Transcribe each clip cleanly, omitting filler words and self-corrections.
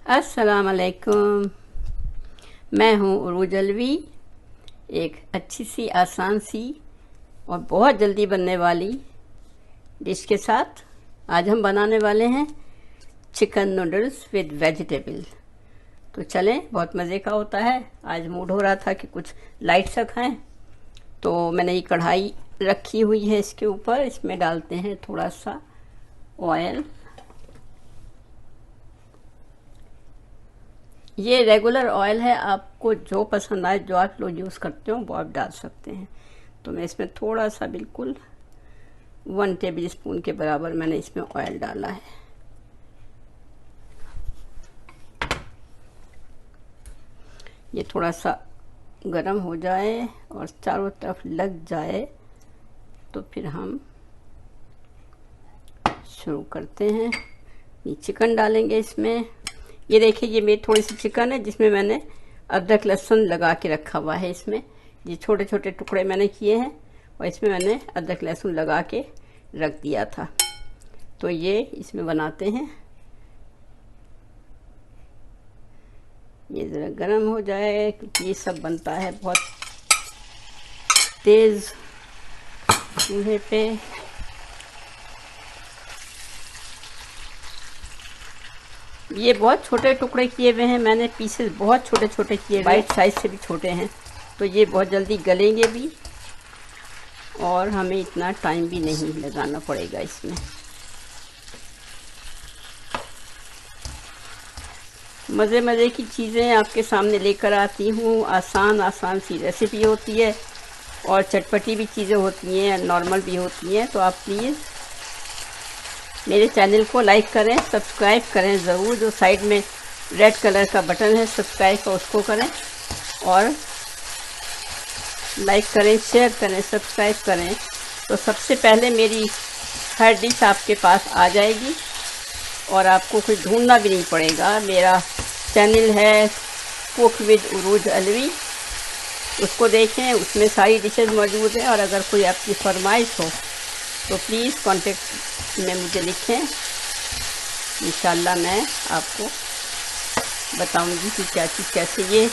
अस्सलाम वालेकुम। मैं हूँ उरूज अलवी। एक अच्छी सी आसान सी और बहुत जल्दी बनने वाली डिश के साथ आज हम बनाने वाले हैं चिकन नूडल्स विद वेजिटेबल। तो चलें, बहुत मज़े का होता है। आज मूड हो रहा था कि कुछ लाइट सा खाएं, तो मैंने ये कढ़ाई रखी हुई है। इसके ऊपर इसमें डालते हैं थोड़ा सा ऑयल। ये रेगुलर ऑयल है, आपको जो पसंद आए, जो आप लोग यूज़ करते हो वो आप डाल सकते हैं। तो मैं इसमें थोड़ा सा, बिल्कुल 1 टेबल स्पून के बराबर मैंने इसमें ऑयल डाला है। ये थोड़ा सा गरम हो जाए और चारों तरफ लग जाए तो फिर हम शुरू करते हैं। ये चिकन डालेंगे इसमें। ये देखिए, ये मेरी थोड़ी सी चिकन है जिसमें मैंने अदरक लहसुन लगा के रखा हुआ है। इसमें ये छोटे छोटे टुकड़े मैंने किए हैं और इसमें मैंने अदरक लहसुन लगा के रख दिया था। तो ये इसमें बनाते हैं। ये ज़रा गर्म हो जाए क्योंकि ये सब बनता है बहुत तेज़ चूल्हे पे। ये बहुत छोटे टुकड़े किए हुए हैं मैंने, पीसेस बहुत छोटे छोटे किए हुए, बाइट साइज से भी छोटे हैं। तो ये बहुत जल्दी गलेंगे भी और हमें इतना टाइम भी नहीं लगाना पड़ेगा इसमें। मज़े मज़े की चीज़ें आपके सामने लेकर आती हूँ। आसान आसान सी रेसिपी होती है और चटपटी भी चीज़ें होती हैं, नॉर्मल भी होती हैं। तो आप प्लीज़ मेरे चैनल को लाइक करें, सब्सक्राइब करें ज़रूर। जो साइड में रेड कलर का बटन है सब्सक्राइब का, उसको करें और लाइक करें, शेयर करें, सब्सक्राइब करें। तो सबसे पहले मेरी हर डिश आपके पास आ जाएगी और आपको कुछ ढूंढना भी नहीं पड़ेगा। मेरा चैनल है कुक विद उरूज अलवी, उसको देखें, उसमें सारी डिशेस मौजूद हैं। और अगर कोई आपकी फरमाइश हो तो प्लीज़ कांटेक्ट में मुझे लिखें। इंशाल्लाह मैं आपको बताऊंगी कि क्या चीज़ कैसे। ये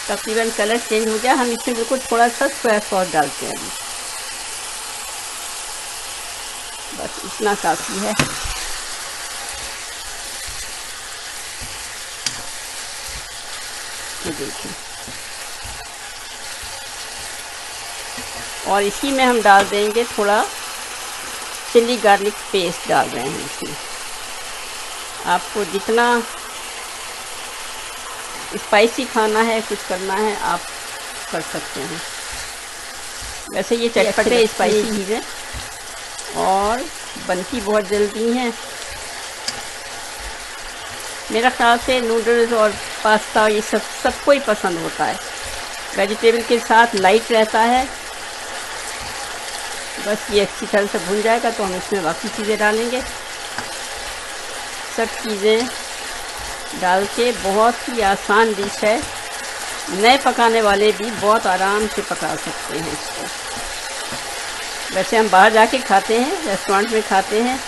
तकरीबन कलर चेंज हो गया। हम इसमें बिल्कुल थोड़ा सा सोया सॉस डालते हैं अभी, बस इतना काफ़ी है। ये देखिए, और इसी में हम डाल देंगे थोड़ा चिली गार्लिक पेस्ट डाल रहे हैं इसमें। आपको जितना स्पाइसी खाना है, कुछ करना है, आप कर सकते हैं। वैसे ये चटपटे स्पाइसी चीज़ें और बनती बहुत जल्दी हैं। मेरा ख्याल से नूडल्स और पास्ता ये सब सबको ही पसंद होता है। वेजिटेबल के साथ लाइट रहता है। बस ये अच्छी तरह से भुन जाएगा तो हम इसमें बाकी चीज़ें डालेंगे। सब चीज़ें डाल के बहुत ही आसान डिश है। नए पकाने वाले भी बहुत आराम से पका सकते हैं इसको। वैसे हम बाहर जाके खाते हैं, रेस्टोरेंट में खाते हैं,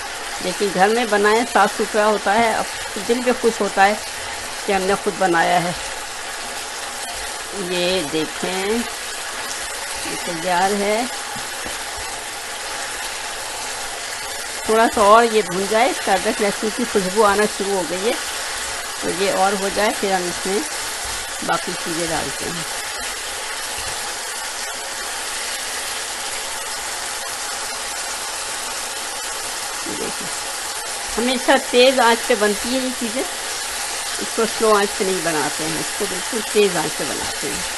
लेकिन घर में बनाएं, साफ़ सुथरा होता है। अब दिल भी खुश होता है कि हमने खुद बनाया है। ये देखें, ये तैयार है। थोड़ा सा और ये भून जाए, इसका अदरक लहसुन की खुशबू आना शुरू हो गई है, तो ये और हो जाए फिर हम इसमें बाकी चीज़ें डालते हैं। देखिए, हमेशा तेज़ आंच पे बनती है ये चीज़ें। इसको स्लो आंच पे नहीं बनाते हैं, इसको बिल्कुल तेज़ आंच पे बनाते हैं।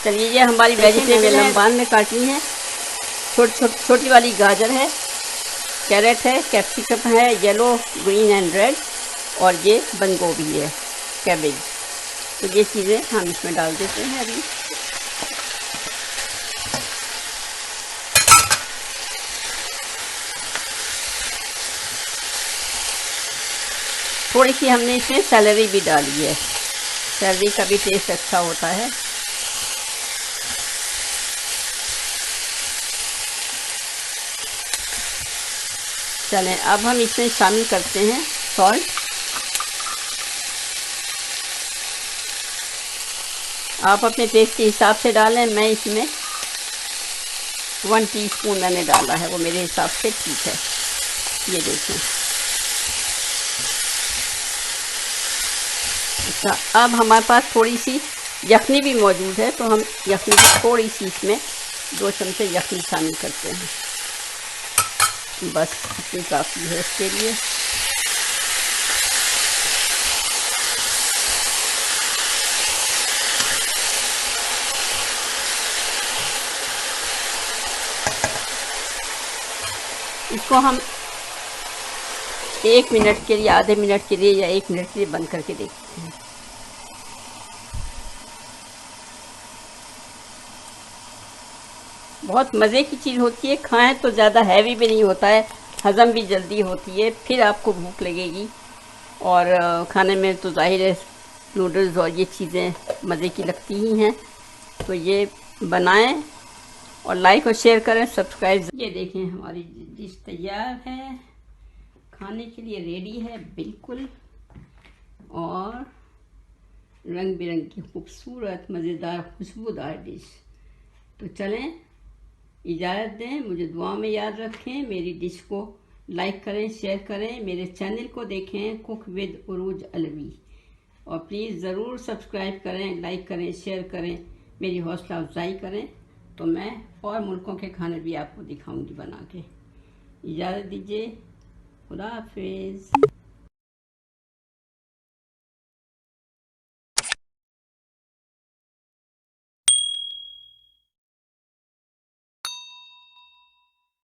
चलिए, ये हमारी वेजिटेबल लंबान में काटनी है। छोटी वाली गाजर है, कैरेट है, कैप्सिकम है, येलो, ग्रीन एंड रेड, और ये बंद गोभी है, कैबेज। तो ये चीज़ें हम इसमें डाल देते हैं अभी। थोड़ी सी हमने इसमें सेलरी भी डाली है, सेलरी का भी टेस्ट अच्छा होता है। चलें अब हम इसमें शामिल करते हैं सॉल्ट। आप अपने टेस्ट के हिसाब से डालें, मैं इसमें 1 टीस्पून मैंने डाला है, वो मेरे हिसाब से ठीक है। ये देखें। अच्छा, अब हमारे पास थोड़ी सी यखनी भी मौजूद है, तो हम यखनी की थोड़ी सी इसमें 2 चमचे यखनी शामिल करते हैं। बस इतनी काफ़ी है इसके लिए। इसको हम 1 मिनट के लिए, आधे मिनट के लिए या 1 मिनट के लिए बंद करके देखते हैं। बहुत मज़े की चीज़ होती है, खाएं तो ज़्यादा हैवी भी नहीं होता है, हज़म भी जल्दी होती है, फिर आपको भूख लगेगी। और खाने में तो जाहिर है नूडल्स और ये चीज़ें मज़े की लगती ही हैं। तो ये बनाएं और लाइक और शेयर करें, सब्सक्राइब। ये देखें हमारी डिश तैयार है, खाने के लिए रेडी है बिल्कुल। और रंग बिरंगी खूबसूरत मज़ेदार खुशबूदार डिश। तो चलें, इजाज़त दें, मुझे दुआ में याद रखें। मेरी डिश को लाइक करें, शेयर करें, मेरे चैनल को देखें कुक विद उरूज अलवी। और प्लीज़ ज़रूर सब्सक्राइब करें, लाइक करें, शेयर करें, मेरी हौसला अफजाई करें, तो मैं और मुल्कों के खाने भी आपको दिखाऊंगी बना के। इजाज़त दीजिए, खुदा हाफिज़।